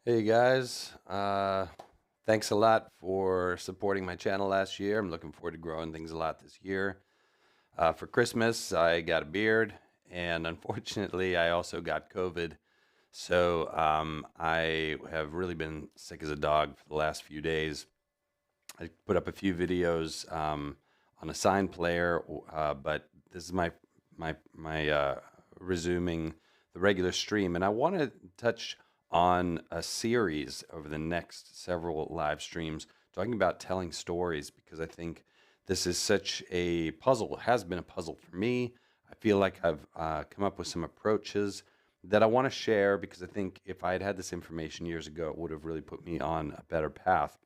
Hey guys, thanks a lot for supporting my channel last year. I'm looking forward to growing things a lot this year. For Christmas, I got a beard, and unfortunately, I also got COVID. So I have really been sick as a dog for the last few days. I put up a few videos on a sign player, but this is my resuming the regular stream, and I want to touch on a series over the next several live streams talking about telling stories because I think this is such a puzzle. It has been a puzzle for me. I feel like I've come up with some approaches that I want to share because I think if I had had this information years ago, it would have really put me on a better path.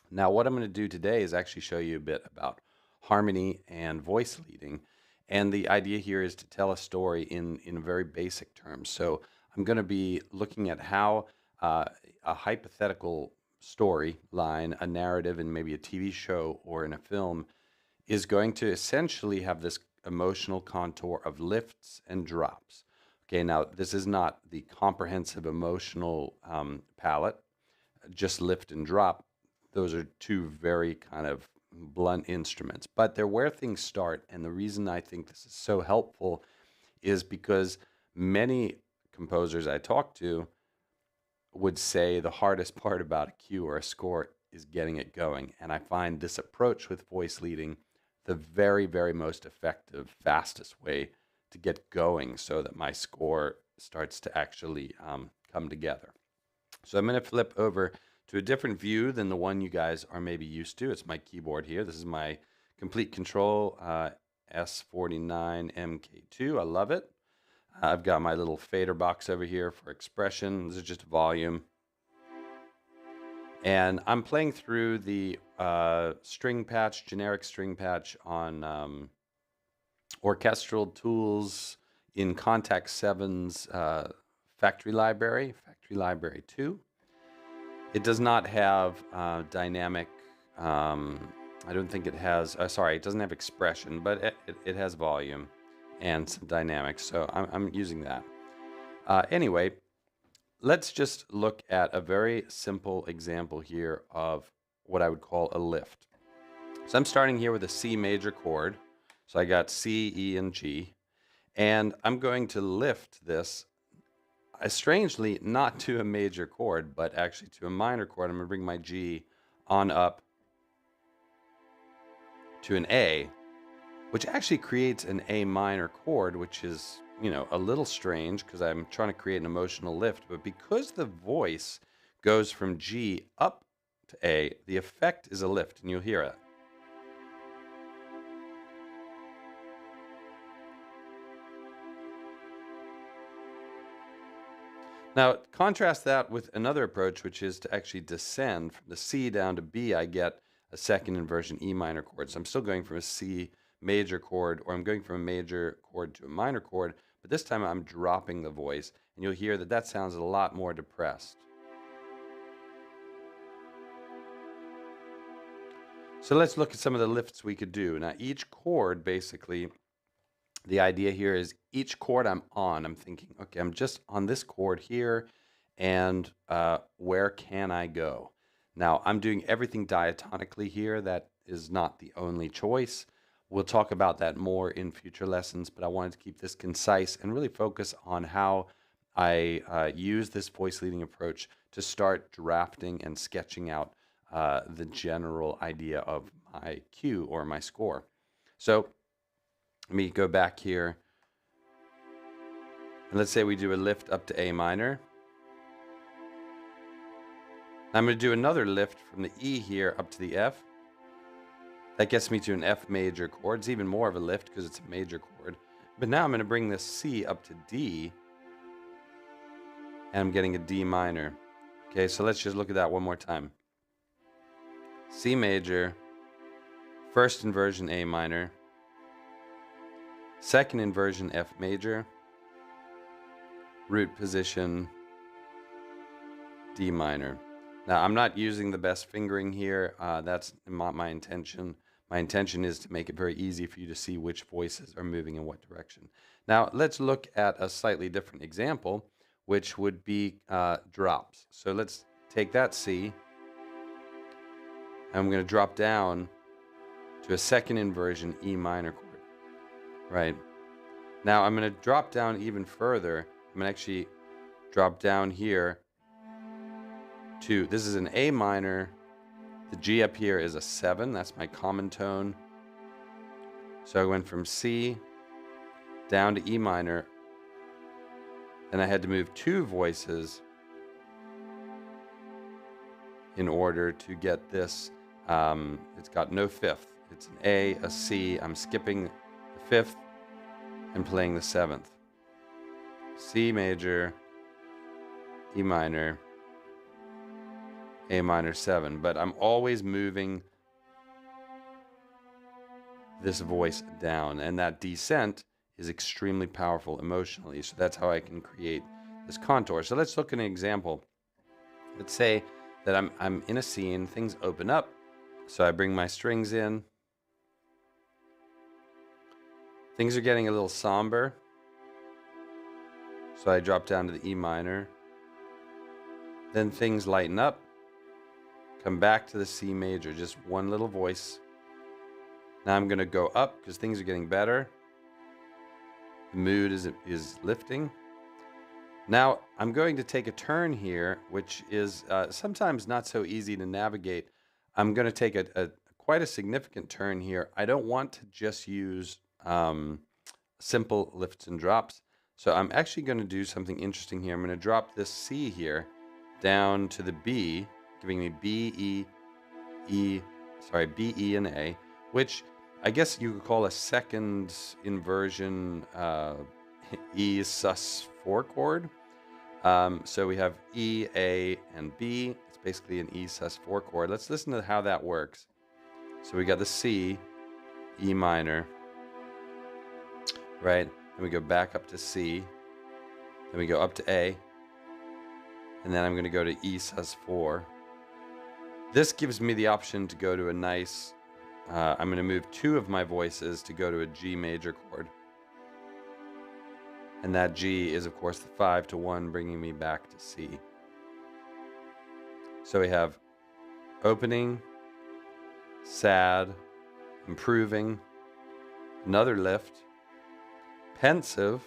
Now, what I'm going to do today is actually show you a bit about harmony and voice leading. And the idea here is to tell a story in very basic terms. So I'm going to be looking at how a hypothetical story line, a narrative in maybe a TV show or in a film, is going to essentially have this emotional contour of lifts and drops. Okay, now this is not the comprehensive emotional palette, just lift and drop. Those are two very kind of blunt instruments, but they're where things start. And the reason I think this is so helpful is because many composers I talk to would say the hardest part about a cue or a score is getting it going. And I find this approach with voice leading the very, very most effective, fastest way to get going so that my score starts to actually come together. So I'm going to flip over to a different view than the one you guys are maybe used to. It's my keyboard here. This is my Complete Control S49MK2. I love it. I've got my little fader box over here for expression. This is just volume. And I'm playing through the string patch, generic string patch on Orchestral Tools in Contact 7's Factory Library 2. It does not have dynamic, I don't think it has, sorry, it doesn't have expression, but it has volume and some dynamics, so I'm using that. Anyway, let's just look at a very simple example here of what I would call a lift. So I'm starting here with a C major chord. So I got C, E, and G, and I'm going to lift this strangely not to a major chord, but actually to a minor chord. I'm going to bring my G on up to an A, which actually creates an A minor chord, which is, you know, a little strange because I'm trying to create an emotional lift. But because the voice goes from G up to A, the effect is a lift, and you'll hear it. Now, contrast that with another approach, which is to actually descend from the C down to B. I get a second inversion E minor chord. So I'm still going from a C major chord, or I'm going from a major chord to a minor chord, but this time I'm dropping the voice, and you'll hear that that sounds a lot more depressed. So let's look at some of the lifts we could do. Now, each chord basically, the idea here is each chord I'm on, I'm thinking, okay, I'm just on this chord here, and where can I go? Now, I'm doing everything diatonically here. That is not the only choice. We'll talk about that more in future lessons, but I wanted to keep this concise and really focus on how I use this voice leading approach to start drafting and sketching out the general idea of my cue or my score. So let me go back here. And let's say we do a lift up to A minor. I'm going to do another lift from the E here up to the F. That gets me to an F major chord. It's even more of a lift because it's a major chord. But now I'm going to bring this C up to D. And I'm getting a D minor. Okay, so let's just look at that one more time. C major, first inversion A minor, second inversion F major, root position D minor. Now, I'm not using the best fingering here. That's not my intention. My intention is to make it very easy for you to see which voices are moving in what direction. Now, let's look at a slightly different example which would be drops. So let's take that C. I'm going to drop down to a second inversion E minor chord, right? Now I'm going to drop down even further. I'm going to actually drop down here to, this is an A minor. The G up here is a 7. That's my common tone. So I went from C down to E minor. Then I had to move 2 voices in order to get this. It's got no 5th. It's an A, a C. I'm skipping the 5th and playing the 7th. C major, E minor, A minor 7. But I'm always moving this voice down, and that descent is extremely powerful emotionally. So that's how I can create this contour. So let's look at an example. Let's say that I'm in a scene, things open up. So I bring my strings in. Things are getting a little somber. So I drop down to the E minor. Then things lighten up. Come back to the C major, just one little voice. Now I'm going to go up because things are getting better. The mood is lifting. Now I'm going to take a turn here, which is sometimes not so easy to navigate. I'm going to take a quite a significant turn here. I don't want to just use simple lifts and drops. So I'm actually going to do something interesting here. I'm going to drop this C here down to the B, giving me B, E, and A, which I guess you could call a second inversion E sus4 chord. So we have E, A, and B. It's basically an E sus4 chord. Let's listen to how that works. So we got the C, E minor, right? Then we go back up to C. Then we go up to A. And then I'm going to go to E sus4. This gives me the option to go to a nice, I'm going to move 2 of my voices to go to a G major chord. And that G is, of course, the 5-1, bringing me back to C. So we have opening, sad, improving, another lift, pensive,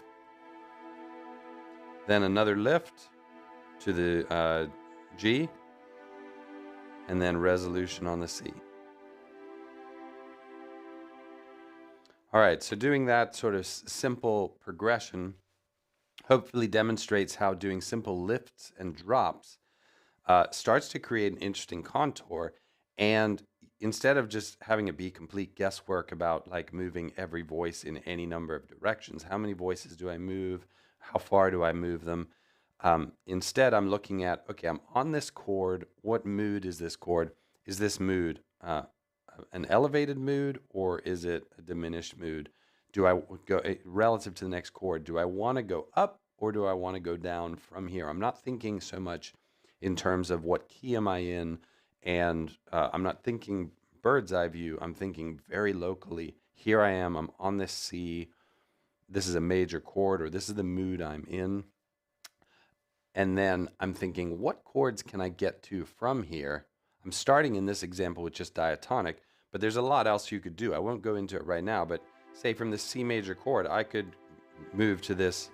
then another lift to the G, and then resolution on the C. All right, so doing that sort of simple progression hopefully demonstrates how doing simple lifts and drops starts to create an interesting contour. And instead of just having it be complete guesswork about like moving every voice in any number of directions, how many voices do I move? How far do I move them? Instead, I'm looking at, okay, I'm on this chord. What mood is this chord? Is this mood an elevated mood, or is it a diminished mood? Do I go relative to the next chord? Do I want to go up, or do I want to go down from here? I'm not thinking so much in terms of what key am I in, and I'm not thinking bird's eye view. I'm thinking very locally. Here I am. I'm on this C. This is a major chord, or this is the mood I'm in. And then I'm thinking, what chords can I get to from here? I'm starting in this example with just diatonic, but there's a lot else you could do. I won't go into it right now, but say from the C major chord, I could move to this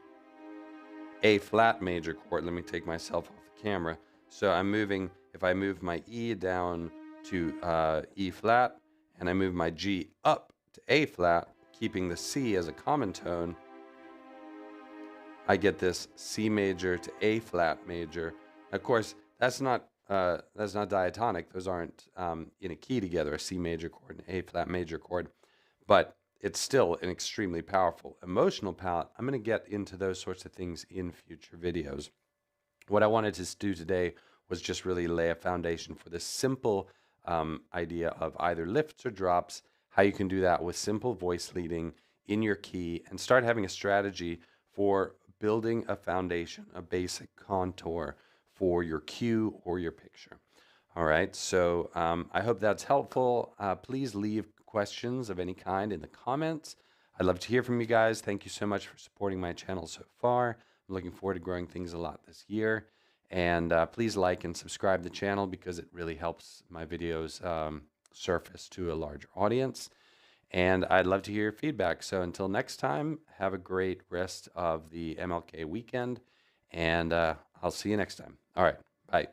A flat major chord. Let me take myself off the camera. So I'm moving, if I move my E down to E flat, and I move my G up to A flat, keeping the C as a common tone, I get this C major to A flat major. Of course, that's not diatonic. Those aren't in a key together, a C major chord and A flat major chord. But it's still an extremely powerful emotional palette. I'm going to get into those sorts of things in future videos. What I wanted to do today was just really lay a foundation for this simple idea of either lifts or drops, how you can do that with simple voice leading in your key, and start having a strategy for building a foundation, a basic contour for your cue or your picture. All right, so I hope that's helpful. Please leave questions of any kind in the comments. I'd love to hear from you guys. Thank you so much for supporting my channel so far. I'm looking forward to growing things a lot this year. And please like and subscribe to the channel because it really helps my videos surface to a larger audience. And I'd love to hear your feedback. So until next time, have a great rest of the MLK weekend, and I'll see you next time. All right, bye.